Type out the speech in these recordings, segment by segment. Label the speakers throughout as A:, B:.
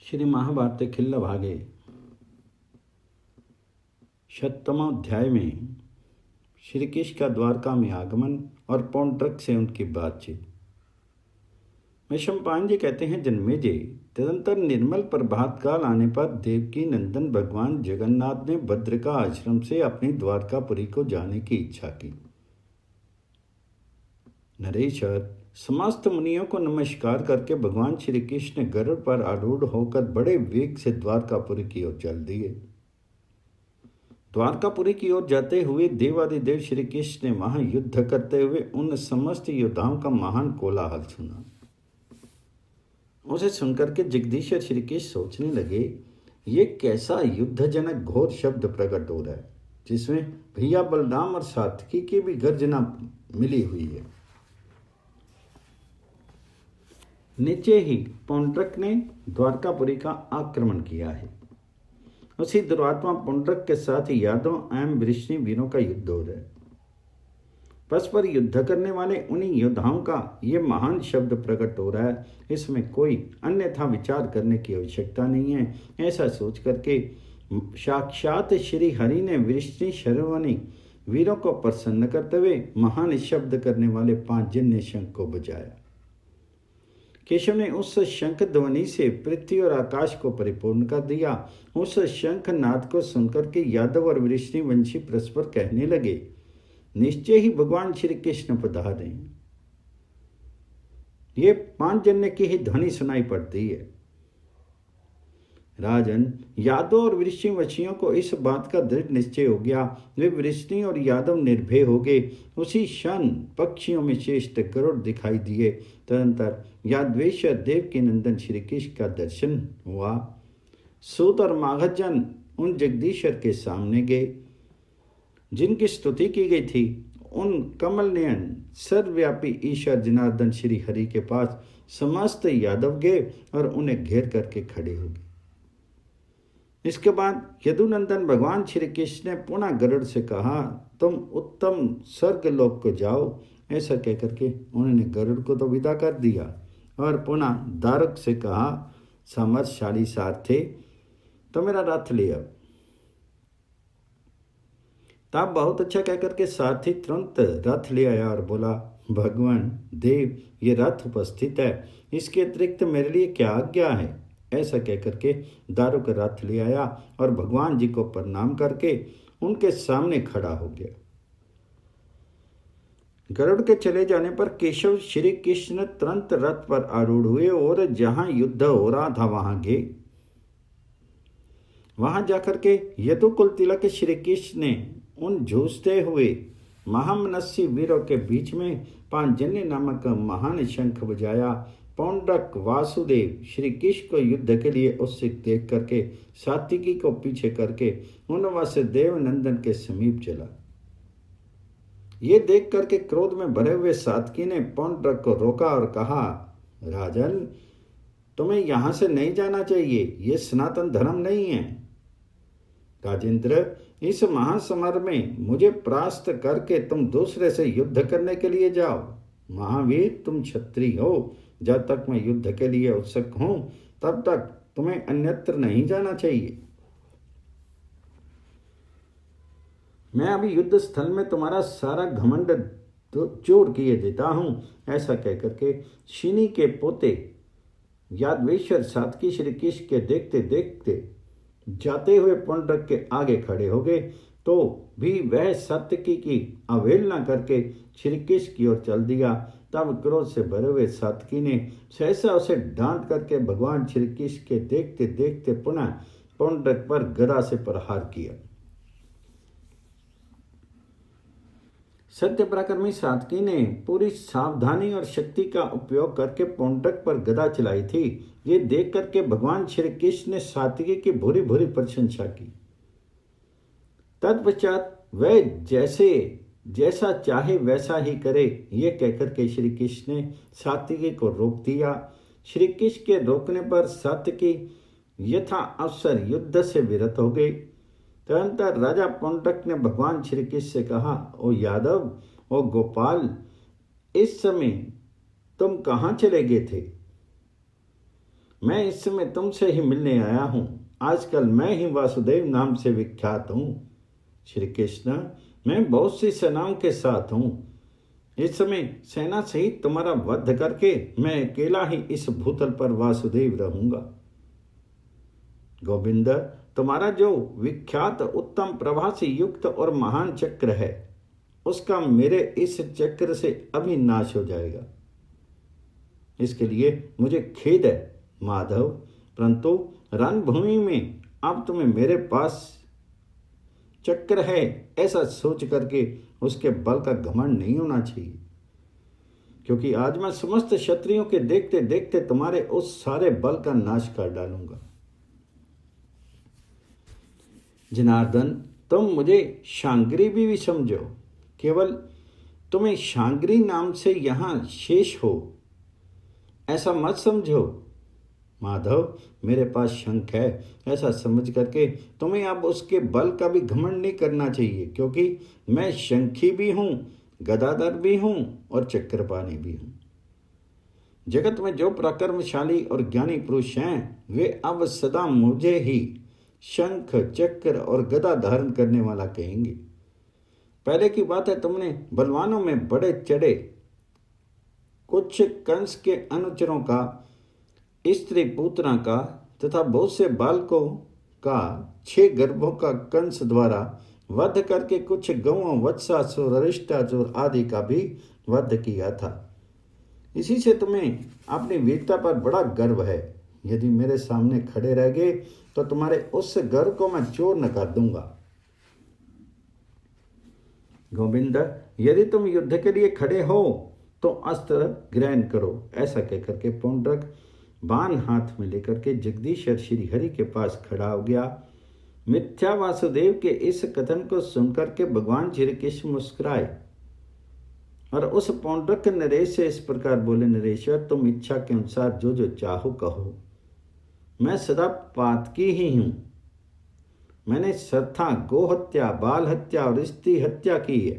A: श्री महाभारत खिल्ल भागे 7वां में श्री कृष्ण का द्वारका में आगमन और पौंड्रक से उनकी बातचीत। वैशंपायन जी कहते हैं, जन्मेजय, तदंतर निर्मल प्रभात काल आने पर देवकी नंदन भगवान जगन्नाथ ने भद्रका आश्रम से अपनी द्वारकापुरी को जाने की इच्छा की। नरेश्वर, समस्त मुनियों को नमस्कार करके भगवान श्री कृष्ण गरुड़ पर आरूढ़ होकर बड़े वेग से द्वारकापुरी की ओर चल दिए। द्वारकापुरी की ओर जाते हुए देवादिदेव श्री कृष्ण ने वहां युद्ध करते हुए उन समस्त योद्धाओं का महान कोलाहल सुना। उसे सुनकर के जगदीश्वर श्री कृष्ण सोचने लगे, ये कैसा युद्धजनक घोर शब्द प्रकट हो रहा है, जिसमें भैया बलराम और सात्विकी की भी गर्जना मिली हुई है। नीचे ही पौंड्रक ने द्वारकापुरी का आक्रमण किया है। उसी दुरात्मा पौंड्रक के साथ यादव एवं वृष्णि वीरों का युद्ध हो रहा है। परस्पर युद्ध करने वाले उन्हीं योद्धाओं का ये महान शब्द प्रकट हो रहा है। इसमें कोई अन्यथा विचार करने की आवश्यकता नहीं है। ऐसा सोच करके साक्षात श्री हरि ने वृष्णि शर्वणी वीरों को प्रसन्न करते हुए महान शब्द करने वाले 5 जन्य शंख को बजाया। केशव ने उस शंख ध्वनि से पृथ्वी और आकाश को परिपूर्ण कर दिया। उस शंख नाद को सुनकर के यादव और वृष्णि वंशी परस्पर कहने लगे, निश्चय ही भगवान श्री कृष्ण पधारे। ये 5 जन्य की ही ध्वनि सुनाई पड़ती है। राजन, यादव और वृष्णि वंशियों को इस बात का दृढ़ निश्चय हो गया। वे वृष्णि और यादव निर्भय हो गए। उसी क्षण पक्षियों में श्रेष्ठ गरुड़ दिखाई दिए। तदंतर यादवेश्वर देव के नंदन श्री कृष्ण का दर्शन हुआ। सूत और माघजन उन जगदीश्वर के सामने गए, जिनकी स्तुति की गई थी। उन कमल नयन सर्वव्यापी ईश्वर जनार्दन श्री हरि के पास समस्त यादव गए और उन्हें घेर करके खड़े हो गए। इसके बाद यदुनंदन भगवान श्री कृष्ण ने पुनः गरुड़ से कहा, तुम उत्तम स्वर्ग लोक को जाओ। ऐसा कहकर के उन्होंने गरुड़ को तो विदा कर दिया और पुनः दारुक से कहा, सामर्थशाली सारथे, तो मेरा रथ ले आओ। तब बहुत अच्छा कहकर के सारथी तुरंत रथ ले आया और बोला, भगवान देव, ये रथ उपस्थित है, इसके अतिरिक्त मेरे लिए क्या आज्ञा है। ऐसा कहकर के दारुक रथ ले आया और भगवान जी को प्रणाम करके उनके सामने खड़ा हो गया। गरुड़ के चले जाने पर केशव श्री कृष्ण तुरंत रथ पर आरूढ़ हुए और जहां युद्ध हो रहा था वहां गए। वहां जाकर के यदुकुल तिलक श्री कृष्ण ने उन जूझते हुए महामनस्वी वीरों के बीच में पांचजन्य नामक महान शंख बजाया। पौंड्रक वासुदेव श्री कृष्ण को युद्ध के लिए उत्सुक देख करके सात्विकी को पीछे करके उन वासुदेव नंदन के समीप चला। ये देख करके क्रोध में भरे हुए सात्विकी ने पौंड्रक को रोका और कहा, राजन, तुम्हें यहां से नहीं जाना चाहिए, ये सनातन धर्म नहीं है। राजेंद्र, इस महासमर में मुझे परास्त करके तुम दूसरे से युद्ध करने के लिए जाओ। महावीर, तुम क्षत्रिय हो। जब तक मैं युद्ध के लिए उत्सुक हूं तब तक तुम्हें अन्यत्र नहीं जाना चाहिए। मैं अभी युद्ध स्थल में तुम्हारा सारा घमंड चूर किए देता हूं। ऐसा कहकर के शिनी के पोते यादवेश्वर सात्विकी श्री कृष्ण के देखते देखते जाते हुए पौंड्रक के आगे खड़े हो गए, तो भी वह सात्विकी की अवहेलना करके श्री कृष्ण की ओर चल दिया। तब क्रोध से भरे हुए सात्विकी ने सहसा उसे डांट करके भगवान श्री कृष्ण के देखते देखते पुनः पौंड्रक पर गदा से प्रहार किया। सत्य पराक्रमी सात्विकी ने पूरी सावधानी और शक्ति का उपयोग करके पौंड्रक पर गदा चलाई थी। ये देख करके भगवान श्री कृष्ण ने सात्विकी की भूरी भूरी प्रशंसा की। तत्पश्चात वह जैसा चाहे वैसा ही करे, ये कहकर के श्री कृष्ण ने सात्विकी को रोक दिया। श्री कृष्ण के रोकने पर सात्विकी यथा अवसर युद्ध से विरत हो गई। तदंतर राजा पौंड्रक ने भगवान श्री कृष्ण से कहा, ओ यादव, ओ गोपाल, इस समय तुम कहाँ चले गए थे। मैं इस समय तुमसे ही मिलने आया हूँ। आजकल मैं ही वासुदेव नाम से विख्यात हूँ। श्री कृष्ण, मैं बहुत सी सेनाओं के साथ हूँ। इस समय सेना सहित तुम्हारा वध करके मैं अकेला ही इस भूतल पर वासुदेव रहूंगा। गोविंद, तुम्हारा जो विख्यात उत्तम प्रभा से युक्त और महान चक्र है, उसका मेरे इस चक्र से अभी नाश हो जाएगा। इसके लिए मुझे खेद है माधव, परंतु रणभूमि में अब तुम्हें मेरे पास चक्र है ऐसा सोच करके उसके बल का घमंड नहीं होना चाहिए, क्योंकि आज मैं समस्त क्षत्रियों के देखते देखते तुम्हारे उस सारे बल का नाश कर डालूंगा। जनार्दन, तुम मुझे शांग्री भी समझो, केवल तुम्हें शांग्री नाम से यहाँ शेष हो ऐसा मत समझो। माधव, मेरे पास शंख है ऐसा समझ करके तुम्हें अब उसके बल का भी घमंड नहीं करना चाहिए, क्योंकि मैं शंखी भी हूँ, गदाधर भी हूँ और चक्रपाणी भी हूँ। जगत में जो पराक्रमशाली और ज्ञानी पुरुष हैं वे अब सदा मुझे ही शंख, चक्र और गदा धारण करने वाला कहेंगे। पहले की बात है, तुमने बलवानों में बड़े चढ़े कुछ कंस के अनुचरों का, स्त्री पुत्रा का तथा बहुत से बालकों का 6 गर्भों का कंस द्वारा वध करके कुछ गौओं, वत्सासुर, अरिष्टासुर आदि का भी वध किया था। इसी से तुम्हें अपनी वीरता पर बड़ा गर्व है। यदि मेरे सामने खड़े रह गए तो तुम्हारे उस गर्व को मैं चोर न कर दूंगा। गोविंद, यदि तुम युद्ध के लिए खड़े हो तो अस्त्र ग्रहण करो। ऐसा कहकर के पौंड्रक बाण हाथ में लेकर के जगदीश्वर श्री हरि के पास खड़ा हो गया। मिथ्या वासुदेव के इस कथन को सुनकर के भगवान श्री कृष्ण मुस्कुराए और उस पौंड्रक नरेश से इस प्रकार बोले, नरेश्वर, तुम इच्छा के अनुसार जो जो चाहो कहो, मैं सदा पातकी ही हूं। मैंने सर्था, गो हत्या, बाल हत्या और स्त्री हत्या की है।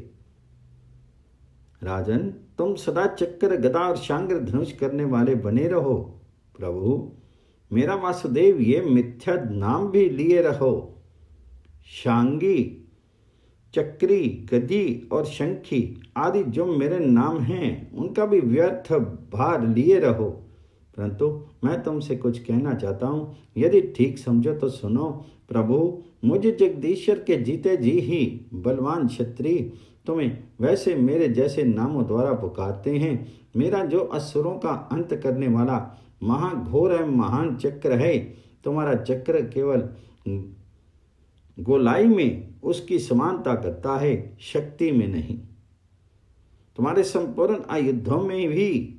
A: राजन, तुम सदा चक्र, गदा और शांग्र धनुष करने वाले बने रहो। प्रभु, मेरा वासुदेव ये मिथ्या नाम भी लिए रहो। शांगी, चक्री, गदी और शंखी आदि जो मेरे नाम हैं उनका भी व्यर्थ भार लिए रहो। परंतु मैं तुमसे कुछ कहना चाहता हूँ, यदि ठीक समझो तो सुनो। प्रभु, मुझे जगदीश्वर के जीते जी ही बलवान क्षत्रिय तुम्हें वैसे मेरे जैसे नामों द्वारा पुकारते हैं। मेरा जो असुरों का अंत करने वाला महाघोर है, महान चक्र है, तुम्हारा चक्र केवल गोलाई में उसकी समानता करता है, शक्ति में नहीं। तुम्हारे संपूर्ण आयुधों में भी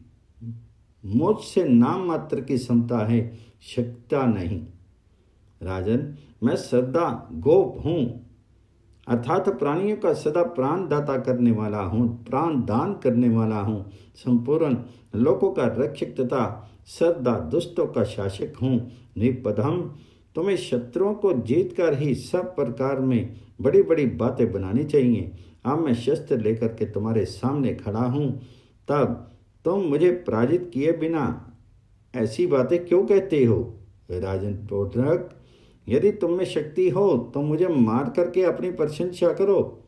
A: मुझसे नाम मात्र की क्षमता है, शक्ति नहीं। राजन, मैं सदा गोप हूँ, अर्थात प्राणियों का सदा प्राण दाता करने वाला हूँ, प्राण दान करने वाला हूँ, संपूर्ण लोकों का रक्षक तथा सदा दुष्टों का शासक हूँ। निपदम, तुम्हें शत्रुओं को जीत कर ही सब प्रकार में बड़ी बड़ी बातें बनानी चाहिए। अब मैं शस्त्र लेकर के तुम्हारे सामने खड़ा हूँ, तब तुम मुझे पराजित किए बिना ऐसी बातें क्यों कहते हो? राजन पौंड्रक, यदि तुम में शक्ति हो तो मुझे मार करके अपनी प्रशंसा करो।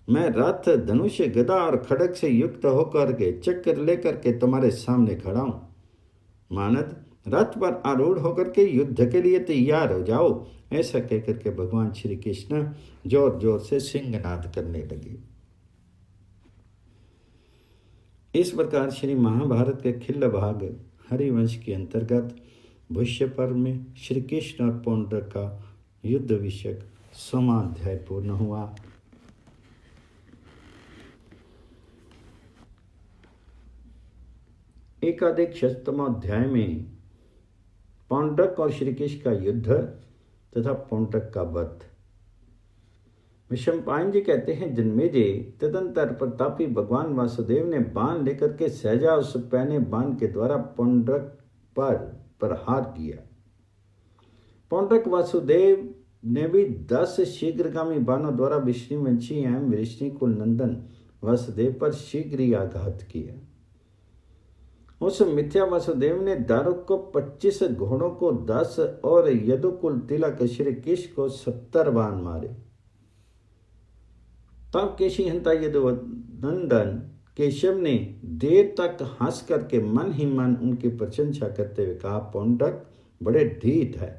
A: मैं रथ, धनुष, गदा और खड्ग से युक्त होकर के चक्र लेकर के तुम्हारे सामने खड़ा हूं। मानद, रथ पर आरूढ़ होकर के युद्ध के लिए तैयार हो जाओ। ऐसा कहकर के भगवान श्री कृष्ण जोर जोर से सिंहनाद करने लगे। इस प्रकार श्री महाभारत के खिल्ल भाग हरिवंश के अंतर्गत भविष्य पर्व में श्री कृष्ण और पौंड्रक का युद्ध विषयक 100वां अध्याय पूर्ण हुआ। एकाधिक 100वां अध्याय में पौंड्रक और श्री कृष्ण का युद्ध तथा पौंड्रक का वध। विषमपायन जी कहते हैं, जन्मेजय, तदंतर प्रतापी भगवान वासुदेव ने बाण लेकर के सहजा उस पहने बाण के द्वारा पौंड्रक पर प्रहार किया। पौंड्रक वासुदेव ने भी 10 शीघ्रगामी बाणों द्वारा विष्णुवंशी एवं वृष्णि कुल नंदन वासुदेव पर शीघ्र ही आघात किया। उस मिथ्या वसुदेव ने दारुक को 25 घोड़ों को 10 और यदुकुल तिलक श्री कृष्ण को 70 बाण मारे। तब केशीहंता यदुनंदन केशव ने देर तक हंस करके मन ही मन उनकी प्रशंसा करते हुए कहा, पौंड्रक बड़े ढीठ है।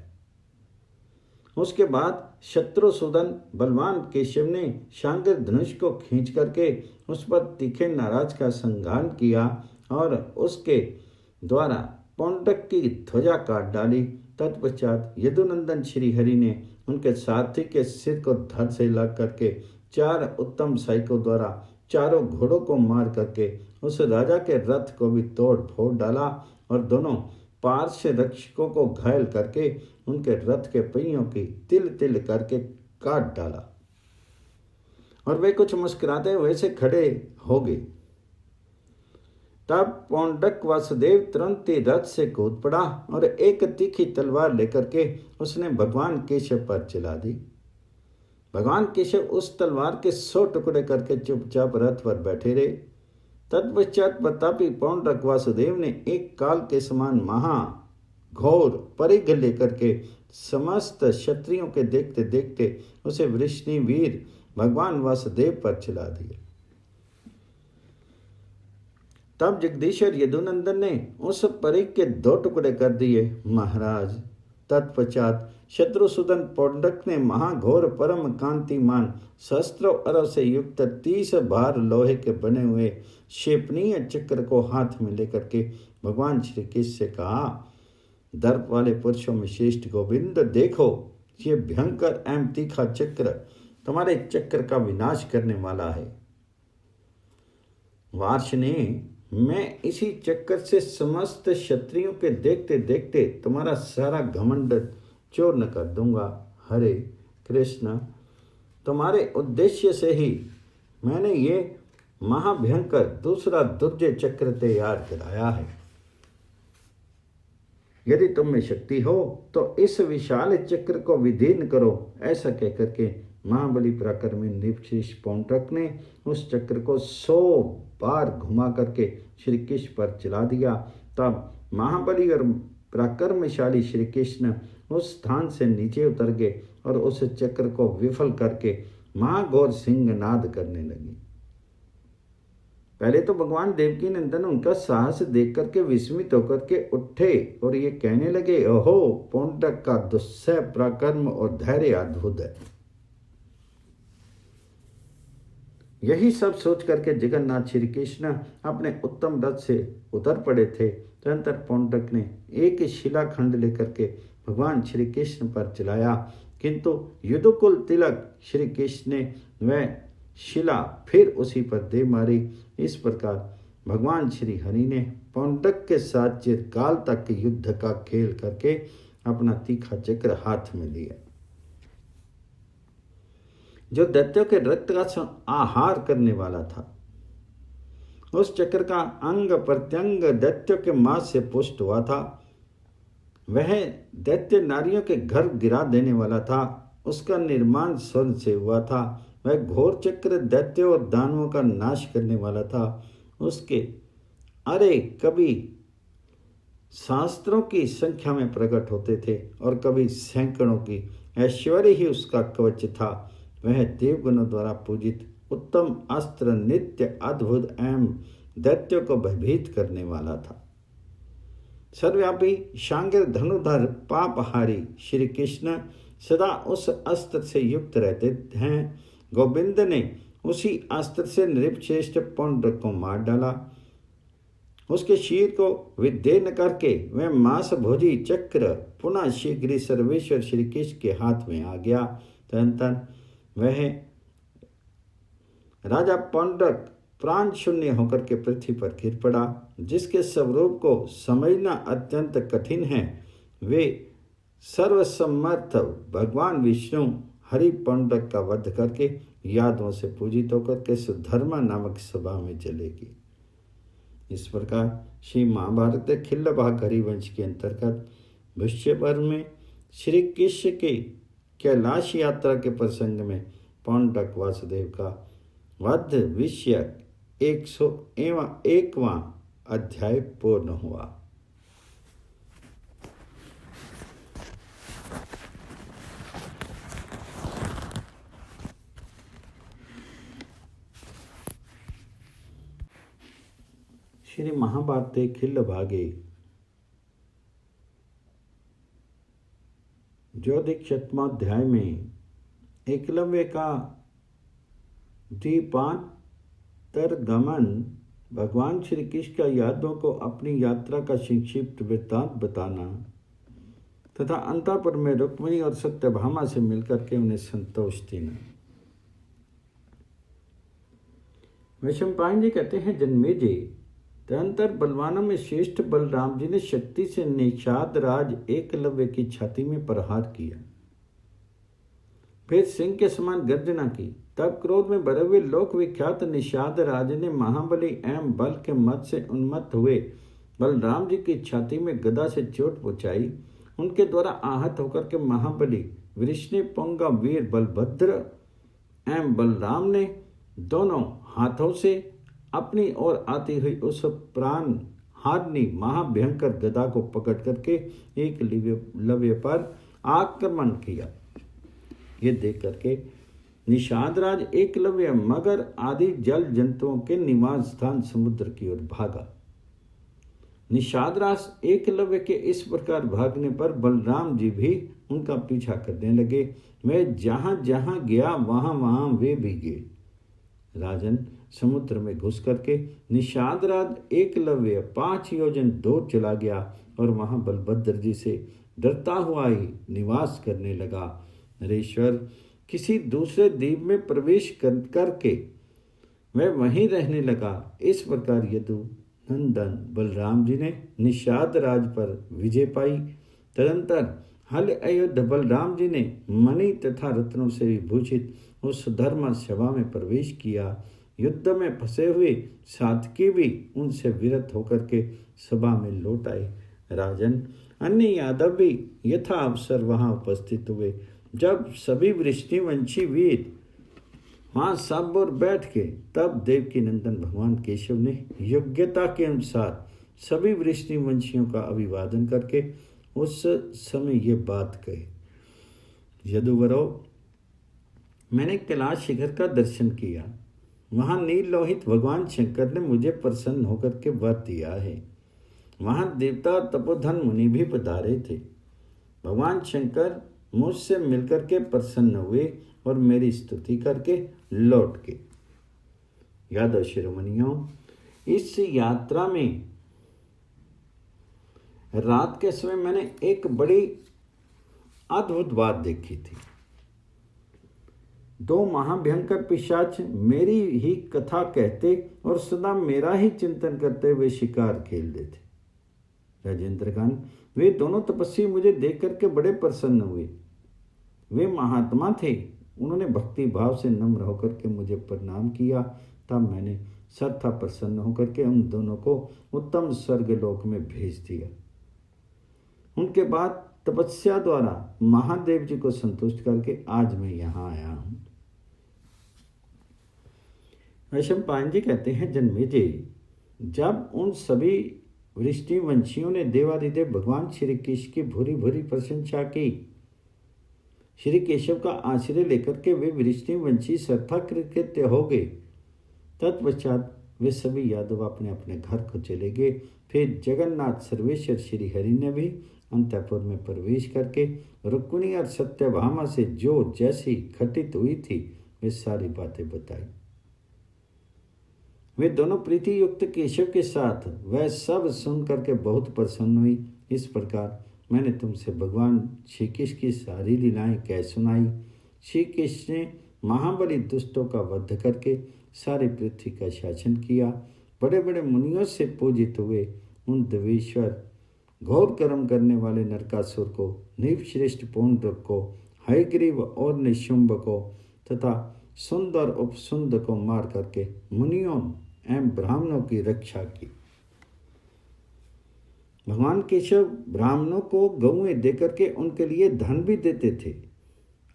A: उसके बाद शत्रुसूदन बलवान केशव ने शांगर धनुष को खींच करके उस पर तीखे नाराज का संहार किया और उसके द्वारा पौंड्रक की ध्वजा काट डाली। तत्पश्चात यदुनंदन श्रीहरि ने उनके सारथी के सिर को धड़ से लग करके 4 उत्तम सैनिकों द्वारा चारों घोड़ों को मार करके उस राजा के रथ को भी तोड़ फोड़ डाला और दोनों पार्श्व रक्षकों को घायल करके उनके रथ के पहियों की तिल तिल करके काट डाला और वे कुछ मुस्कुराते हुए से खड़े हो गए। तब पौंड्रक वासुदेव तुरंत ही रथ से कूद पड़ा और एक तीखी तलवार लेकर के उसने भगवान केशव पर चला दी। भगवान केशव उस तलवार के 100 टुकड़े करके चुपचाप रथ पर बैठे रहे। तत्पश्चात प्रतापी पौंड्रक वासुदेव ने एक काल के समान महा घोर परिघ लेकर के समस्त क्षत्रियों के देखते देखते उसे वृष्णि वीर भगवान वासुदेव पर चला दिया। तब जगदीश्वर यदुनंदन ने उस परिघ के 2 टुकड़े कर दिए। महाराज, तत्पश्चात शत्रुसूदन पौंड्रक ने महाघोर परम कांतिमान सहस्त्रों अरव से युक्त 30 भार लोहे के बने हुए क्षेपणीय चक्र को हाथ में लेकर के भगवान श्री कृष्ण से कहा, दर्प वाले पुरुषों में श्रेष्ठ गोविंद, देखो ये भयंकर एवं तीखा चक्र तुम्हारे चक्र का विनाश करने वाला है। वार्ष्णेय, मैं इसी चक्कर से समस्त क्षत्रियों के देखते देखते तुम्हारा सारा घमंड चूर्ण कर दूंगा। हरे कृष्ण, तुम्हारे उद्देश्य से ही मैंने ये महाभयंकर दूसरा दुर्जय चक्र तैयार कराया है। यदि तुम में शक्ति हो तो इस विशाल चक्र को विदीर्ण करो। ऐसा कहकर के महाबली पराक्रमी नृपश्रेष्ठ पौंड्रक ने उस चक्र को 100 बार घुमा करके श्री कृष्ण पर चला दिया। तब महाबली और पराक्रमशाली श्री कृष्ण उस स्थान से नीचे उतर गए और उस चक्र को विफल करके महाघोर सिंहनाद करने लगे। पहले तो भगवान देवकी नंदन उनका साहस देख करके विस्मित होकर के उठे और ये कहने लगे, ओहो, पौंड्रक का दुस्सह पराक्रम और धैर्य अद्भुत है। यही सब सोच करके जगन्नाथ श्री कृष्ण अपने उत्तम रथ से उतर पड़े थे। तदनंतर पौंड्रक ने एक शिलाखंड लेकर के भगवान श्री कृष्ण पर चलाया, किंतु यदुकुल तिलक श्री कृष्ण ने वह शिला फिर उसी पर दे मारी। इस प्रकार भगवान श्री हरि ने पौंड्रक के साथ चिरकाल तक युद्ध का खेल करके अपना तीखा चक्र हाथ में लिया, जो दैत्यों के रक्त का आहार करने वाला था। उस चक्र का अंग प्रत्यंग दैत्यों के मांस से पुष्ट हुआ था। वह दैत्य नारियों के घर गिरा देने वाला था। उसका निर्माण स्वर्ण से हुआ था। वह घोर चक्र दैत्यों और दानवों का नाश करने वाला था। उसके अरे कभी शास्त्रों की संख्या में प्रकट होते थे और कभी सैकड़ों की ऐश्वर्य ही उसका कवच था। वह देवगणों द्वारा पूजित उत्तम अस्त्र नित्य अद्भुत एवं दैत्यों को भयभीत करने वाला था। सर्वव्यापी शांगर धनुधर पापहारी श्री कृष्ण सदा उस अस्त्र से युक्त रहते हैं। गोविंद ने उसी अस्त्र से नृपश्रेष्ठ पौंड्रक को मार डाला। उसके शीर को विदीर्ण करके वह मांस भोजी चक्र पुनः शीघ्र सर्वेश्वर श्री कृष्ण के हाथ में आ गया। तदनंतर वह राजा पौंड्रक प्राण शून्य होकर के पृथ्वी पर गिर पड़ा। जिसके स्वरूप को समझना अत्यंत कठिन है, वे सर्वसमर्थ भगवान विष्णु हरि पौंड्रक का वध करके यादवों से पूजित होकर के सुधर्मा नामक सभा में चलेगी। इस प्रकार श्री महाभारत खिल्लभाग हरिवंश के अंतर्गत भविष्य पर्व में श्री कृष्ण के कैलाश यात्रा के प्रसंग में पौंड्रक वासुदेव का वध विषय 101वां अध्याय पूर्ण हुआ। श्री महाभारते खिल भागे ज्योतिषत्माध्याय में एकलव्य का द्वीपांतरगमन भगवान श्री कृष्ण का यादवों को अपनी यात्रा का संक्षिप्त वृत्तांत बताना तथा अंतापुर में रुक्मिणी और सत्यभामा से मिलकर के उन्हें संतोष देना। वैशंपायन जी कहते हैं, जन्मेजय, तदंतर बलवानों में श्रेष्ठ बलराम जी ने शक्ति से निषाद राज एकलव्य की छाती में प्रहार किया, फिर सिंह के समान गर्जना की। तब क्रोध में भरे हुए लोक विख्यात निषाद राज ने महाबली एवं बल के मत से उन्मत्त हुए बलराम जी की छाती में गदा से चोट पहुंचाई। उनके द्वारा आहत होकर के महाबली वृष्णिपुंगा वीर बलभद्र एवं बलराम ने दोनों हाथों से अपनी ओर आती हुई उस प्राण हारनी महाभयंकर गदा को पकड़ करके एक लव्य पर आक्रमण किया। ये देख करके निषादराज एकलव्य मगर आदि जल जंतुओं के निवास स्थान समुद्र की ओर भागा। निषादराज एकलव्य के इस प्रकार भागने पर बलराम जी भी उनका पीछा करने लगे। वे जहां जहां गया वहां वहां वे भी गए। राजन, समुद्र में घुस करके निषादराज एकलव्य 5 योजन दूर चला गया और वहां बलभद्र जी से डरता हुआ ही निवास करने लगा। नरेश्वर, किसी दूसरे द्वीप में प्रवेश करके वह वहीं रहने लगा। इस प्रकार यदु नंदन बलराम जी ने निषाद राज पर विजय पाई। तदंतर हल अयोध्या बलराम जी ने मणि तथा रत्नों से विभूषित उस धर्म सभा में प्रवेश किया। युद्ध में फंसे हुए सातकी भी उनसे विरत होकर के सभा में लौट आए। राजन, अन्य यादव भी यथा अवसर वहां उपस्थित हुए। जब सभी वृष्णिवंशी वीर वहां सब और बैठ के, तब देवकी नंदन भगवान केशव ने योग्यता के अनुसार सभी वृष्णिवंशियों का अभिवादन करके उस समय ये बात कही, यदुवरो, मैंने कैलाश शिखर का दर्शन किया। वहां नील लोहित भगवान शंकर ने मुझे प्रसन्न होकर के वर दिया है। वहां देवता तपोधन मुनि भी पधारे थे। भगवान शंकर मुझसे मिलकर के प्रसन्न हुए और मेरी स्तुति करके लौट के। यादव शिरोमणियों, इस यात्रा में रात के समय मैंने एक बड़ी अद्भुत बात देखी थी। 2 महाभयंकर पिशाच मेरी ही कथा कहते और सदा मेरा ही चिंतन करते हुए शिकार खेलते थे। राजेंद्रगण, वे दोनों तपस्वी मुझे देख करके बड़े प्रसन्न हुए। वे महात्मा थे। उन्होंने भक्ति भाव से नम्र होकर के मुझे प्रणाम किया। तब मैंने सर्था प्रसन्न होकर के उन दोनों को उत्तम स्वर्गलोक में भेज दिया। उनके बाद तपस्या द्वारा महादेव जी को संतुष्ट करके आज मैं यहाँ आया हूँ। वैशंपायन जी कहते हैं, जन्मेजय, जब उन सभी वृष्णिवंशियों ने देवादिदेव भगवान श्री कृष्ण की भूरी भूरी प्रशंसा की, श्री केशव का आश्रय लेकर के वे वृष्णिवंशी सर्थकृत्य हो गए। तत्पश्चात वे सभी यादव अपने अपने घर को चले गए। फिर जगन्नाथ सर्वेश्वर श्री हरि ने भी अंतपुर में प्रवेश करके रुक्मिणी और सत्यभामा से जो जैसी घटित हुई थी वे सारी बातें बताई। वे दोनों प्रीति युक्त केशव के साथ वह सब सुन करके बहुत प्रसन्न हुई। इस प्रकार मैंने तुमसे भगवान श्री कृष्ण की सारी लीलाएं कह सुनाई। श्री कृष्ण ने महाबली दुष्टों का वध करके सारी पृथ्वी का शासन किया। बड़े बड़े मुनियों से पूजित हुए उन देवेश्वर घोर कर्म करने वाले नरकासुर को, निपश्रेष्ठ पौंड्रक को, हयग्रीव और निशुंभ को तथा सुंदर उपसुंद को मार करके मुनियों एवं ब्राह्मणों की रक्षा की। भगवान केशव ब्राह्मणों को गौएं देकर के उनके लिए धन भी देते थे,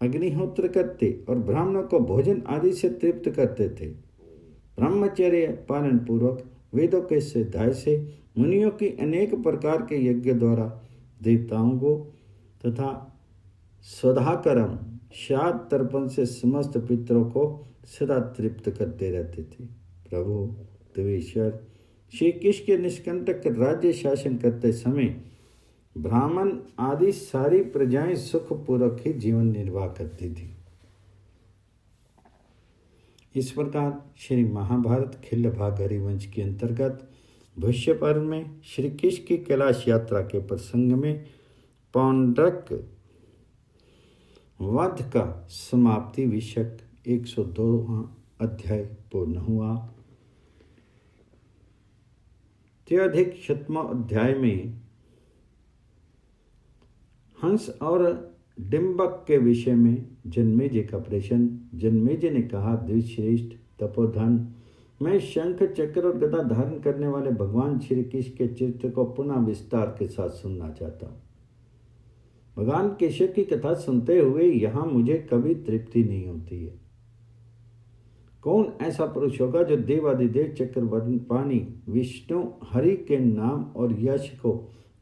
A: अग्निहोत्र करते और ब्राह्मणों को भोजन आदि से तृप्त करते थे। ब्रह्मचर्य पालन पूर्वक वेदों के सिद्धाय से मुनियों की अनेक प्रकार के यज्ञ द्वारा देवताओं को तथा स्वधाकर्म श्राद्ध तर्पण से समस्त पितरों को सदा तृप्त करते रहते थे। प्रभु देवेश्वर श्री कृष्ण के निष्कंटक राज्य शासन करते समय ब्राह्मण आदि सारी प्रजाएं सुखपूर्वक ही जीवन निर्वाह करती थी। इस प्रकार श्री महाभारत खिल्ल भाग हरिवंश के अंतर्गत भविष्य पर्व में श्री कृष्ण की कैलाश यात्रा के प्रसंग में पौंड्रक वध का समाप्ति विषयक 102वां अध्याय पूर्ण हुआ। त्यधिक शतमों अध्याय में हंस और डिंबक के विषय में जन्मेजय का प्रश्न। जन्मेजय ने कहा, द्विश्रेष्ठ तपोधन, मैं शंख चक्र और गदा धारण करने वाले भगवान श्री कृष्ण के चरित्र को पुनः विस्तार के साथ सुनना चाहता हूँ। भगवान केशव की कथा सुनते हुए यहाँ मुझे कभी तृप्ति नहीं होती है। कौन ऐसा पुरुष होगा जो देवादिदेव चक्रवर्ती पानी विष्णु हरि के नाम और यश को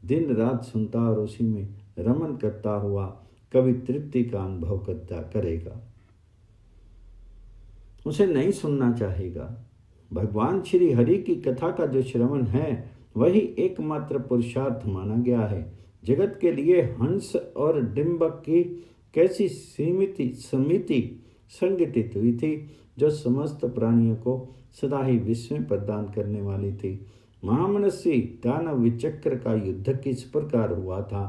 A: दिन रात सुनता और उसी में रमन करता हुआ कभी तृप्ति का अनुभव करेगा, उसे नहीं सुनना चाहेगा। भगवान श्री हरि की कथा का जो श्रवण है वही एकमात्र पुरुषार्थ माना गया है। जगत के लिए हंस और डिंबक की कैसी समिति संगठित हुई थी जो समस्त प्राणियों को सदा ही विस्मय प्रदान करने वाली थी। महामनस्वी दानव विचक्र का युद्ध किस प्रकार हुआ था।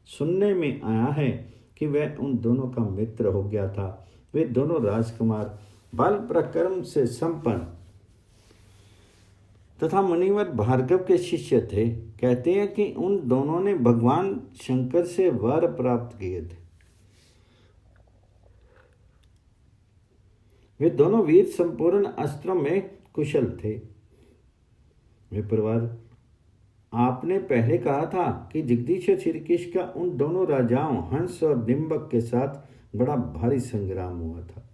A: सुनने में आया है कि वह उन दोनों का मित्र हो गया था। वे दोनों राजकुमार बल प्रक्रम से संपन्न तथा मुनिवर भार्गव के शिष्य थे। कहते हैं कि उन दोनों ने भगवान शंकर से वर प्राप्त किए थे। वे दोनों वीर संपूर्ण अस्त्रों में कुशल थे। वे परिवार, आपने पहले कहा था कि जगदीश श्री कृष्ण का उन दोनों राजाओं हंस और डिंबक के साथ बड़ा भारी संग्राम हुआ था।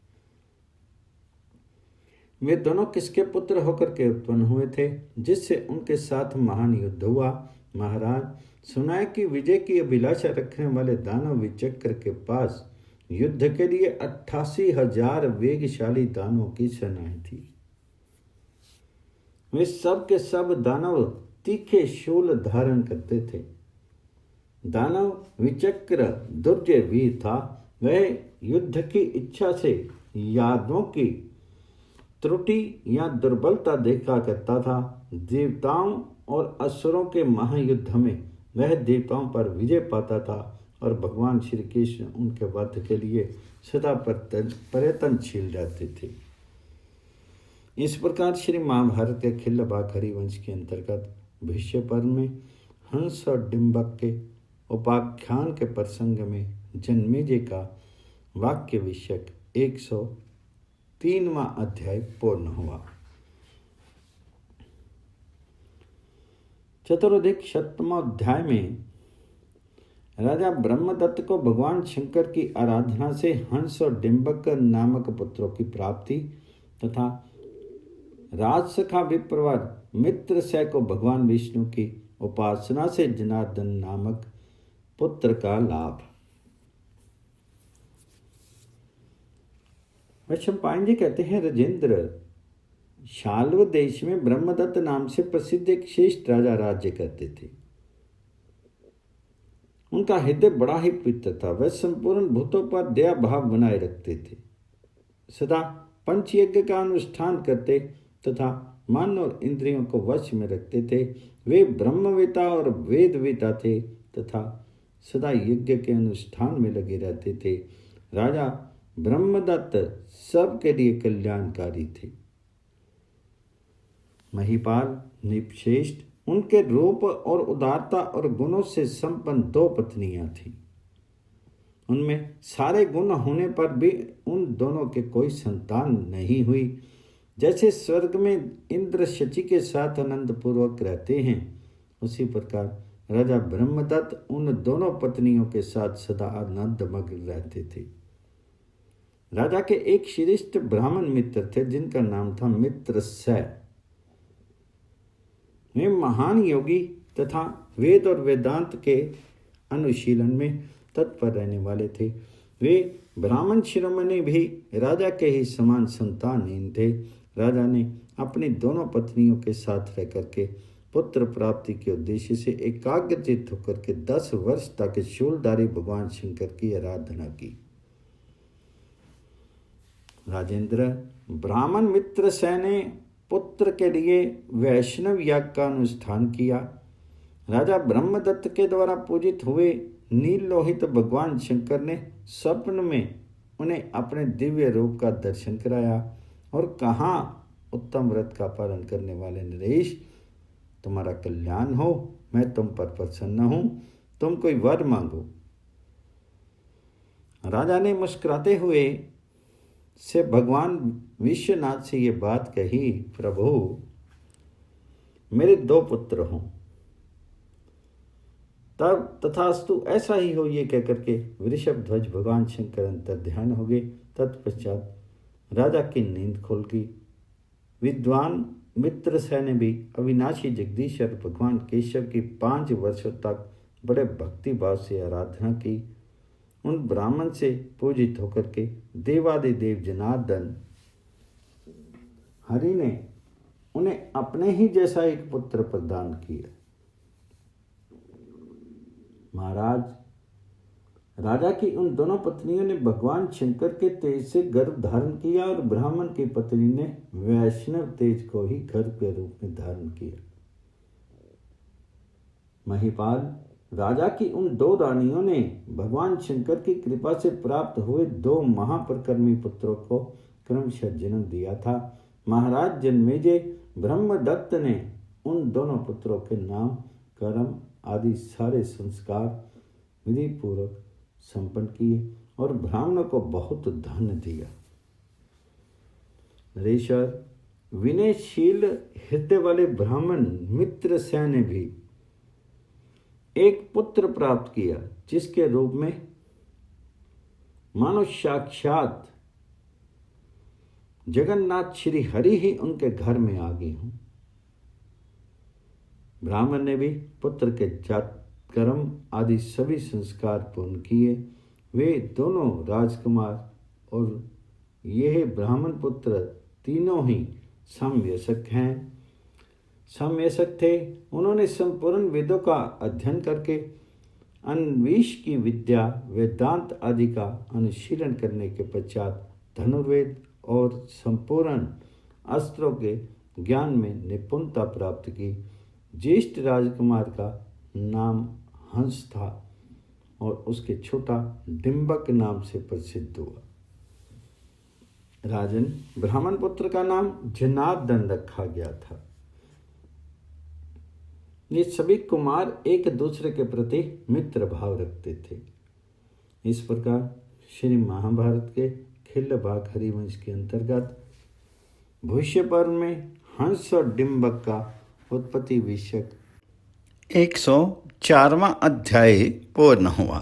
A: वे दोनों किसके पुत्र होकर के उत्पन्न हुए थे जिससे उनके साथ महान युद्ध हुआ। महाराज, सुना है कि विजय की अभिलाषा रखने वाले दानव विचक्र के पास युद्ध के लिए 88,000 वेगशाली दानवों की सेनाएं थी। वे सब के सब दानव तीखे शूल धारण करते थे। दानव विचक्र दुर्जय वीर था। वह युद्ध की इच्छा से यादवों की त्रुटि या दुर्बलता देखा करता था। देवताओं और असुरों के महायुद्ध में वह देवताओं पर विजय पाता था और भगवान श्री कृष्ण उनके वध के लिए सदा प्रयत्नशील रहते थे। इस प्रकार श्री महाभारत के खिल्ल भाग हरिवंश के अंतर्गत भविष्य पर्व में हंस और डिंबक के उपाख्यान के प्रसंग में जन्मेजय का वाक्य विषयक 103वां अध्याय पूर्ण हुआ। चतुर्दिक शतमों अध्याय में राजा ब्रह्मदत्त को भगवान शंकर की आराधना से हंस और डिंबक नामक पुत्रों की प्राप्ति तथा राजसखा विप्रवर मित्रसह को भगवान विष्णु की उपासना से जनार्दन नामक पुत्र का लाभ। वैशंपायन जी कहते हैं, राजेंद्र, शाल्व देश में ब्रह्मदत्त नाम से प्रसिद्ध एक श्रेष्ठ राजा राज्य करते थे। उनका हृदय बड़ा ही पवित्र था। वह संपूर्ण भूतों पर दया भाव बनाए रखते थे। सदा पंचयज्ञ का अनुष्ठान करते तथा मन और इंद्रियों को वश में रखते थे। वे ब्रह्मवेता और वेदवेता थे तथा सदा यज्ञ के अनुष्ठान में लगे रहते थे। राजा ब्रह्मदत्त सबके लिए कल्याणकारी थे। महिपाल निपश्रेष्ठ, उनके रूप और उदारता और गुणों से संपन्न 2 पत्नियां थीं। उनमें सारे गुण होने पर भी उन दोनों के कोई संतान नहीं हुई। जैसे स्वर्ग में इंद्र शची के साथ आनंद पूर्वक रहते हैं, उसी प्रकार राजा ब्रह्मदत्त उन दोनों पत्नियों के साथ सदा आनंदमग्न रहते थे। राजा के एक श्रेष्ठ ब्राह्मण मित्र थे जिनका नाम था मित्रसह। वे महान योगी तथा वेद और वेदांत के अनुशीलन में तत्पर रहने वाले थे। वे ब्राह्मण शिरोमणि भी राजा के ही समान संतानहीन थे। राजा ने अपनी दोनों पत्नियों के साथ रह करके पुत्र प्राप्ति के उद्देश्य से एकाग्रचित्त होकर के 10 वर्ष तक शूलधारी भगवान शंकर की आराधना की। राजेंद्र, ब्राह्मण मित्र सेन ने पुत्र के लिए वैष्णव याग का अनुष्ठान किया। राजा ब्रह्मदत्त के द्वारा पूजित हुए नील लोहित भगवान शंकर ने स्वप्न में उन्हें अपने दिव्य रूप का दर्शन कराया और कहा, उत्तम व्रत का पालन करने वाले नरेश, तुम्हारा कल्याण हो, मैं तुम पर प्रसन्न हूं, तुम कोई वर मांगो। राजा ने मुस्कुराते हुए से भगवान विश्वनाथ से ये बात कही, प्रभु मेरे 2 पुत्र हों। तब तथास्तु ऐसा ही हो, ये कहकर के वृषभ ध्वज भगवान शंकर अंतर ध्यान हो गए। तत्पश्चात राजा की नींद खुल गई। विद्वान मित्र सेन ने भी अविनाशी जगदीश्वर भगवान केशव की 5 वर्षों तक बड़े भक्ति भाव से आराधना की। उन ब्राह्मण से पूजित होकर के देवादिदेव जनार्दन हरि ने उन्हें अपने ही जैसा एक पुत्र प्रदान किया। महाराज, राजा की उन दोनों पत्नियों ने भगवान शंकर के तेज से गर्भ धारण किया और ब्राह्मण की पत्नी ने वैष्णव तेज को ही गर्भ के रूप में धारण किया। महिपाल, राजा की उन 2 रानियों ने भगवान शंकर की कृपा से प्राप्त हुए 2 महापरिक्रमी पुत्रों को क्रमशः जन्म दिया था। महाराज जन्मेजय ब्रह्मदत्त ने उन दोनों पुत्रों के नाम कर्म आदि सारे संस्कार विधि पूर्वक संपन्न किए और ब्राह्मणों को बहुत धन दिया। नरेश्वर, विनयशील हृदय वाले ब्राह्मण मित्र सेन ने भी एक पुत्र प्राप्त किया, जिसके रूप में मानो साक्षात जगन्नाथ श्री हरि ही उनके घर में आ गए हों। ब्राह्मण ने भी पुत्र के जात कर्म आदि सभी संस्कार पूर्ण किए। वे दोनों राजकुमार और यह ब्राह्मण पुत्र तीनों ही समवयस्क हैं, समवयस्क थे। उन्होंने संपूर्ण वेदों का अध्ययन करके अन्वेष की विद्या वेदांत आदि का अनुशीलन करने के पश्चात धनुर्वेद और संपूर्ण अस्त्रों के ज्ञान में निपुणता प्राप्त की। ज्येष्ठ राजकुमार का नाम हंस था और उसके छोटा डिंबक नाम से प्रसिद्ध हुआ। राजन, ब्राह्मण पुत्र का नाम जनार्दन रखा गया था। ये सभी कुमार एक दूसरे के प्रति मित्र भाव रखते थे। इस प्रकार श्री महाभारत के खिल्लभाग हरिवंश के अंतर्गत भविष्य पर्व में हंस और डिंबक का उत्पत्ति विषयक 104वां अध्याय पूर्ण हुआ।